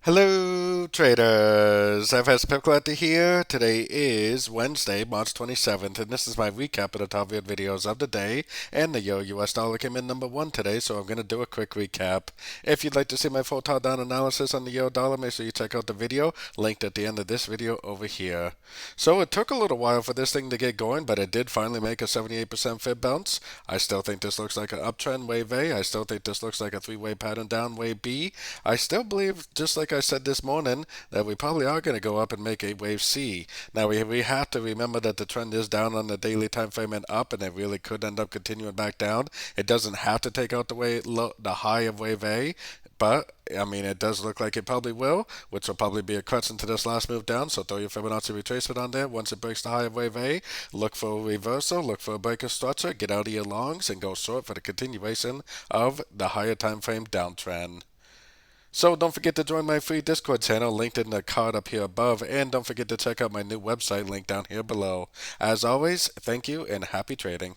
Hello, traders. FX Pip Collector here. Today is Wednesday, March 27th, and this is my recap of the top videos of the day. And the US dollar came in number one today, so I'm going to do a quick recap. If you'd like to see my full top-down analysis on the euro dollar, make sure you check out the video linked at the end of this video over here. So it took a little while for this thing to get going, but it did finally make a 78% fib bounce. I still think this looks like an uptrend wave A. I still think this looks like a three-way pattern down wave B. I still believe, just like I said this morning, that we probably are going to go up and make a wave C. Now we have to remember that the trend is down on the daily time frame and up, and it really could end up continuing back down. It doesn't have to take out the high of wave A, but I mean, it does look like it probably will, which will probably be a crutch into this last move down. So throw your Fibonacci retracement on there. Once it breaks the high of wave A, look for a reversal, look for a breaker structure, get out of your longs, and go short for the continuation of the higher time frame downtrend. So don't forget to join my free Discord channel linked in the card up here above, and don't forget to check out my new website linked down here below. As always, thank you and happy trading.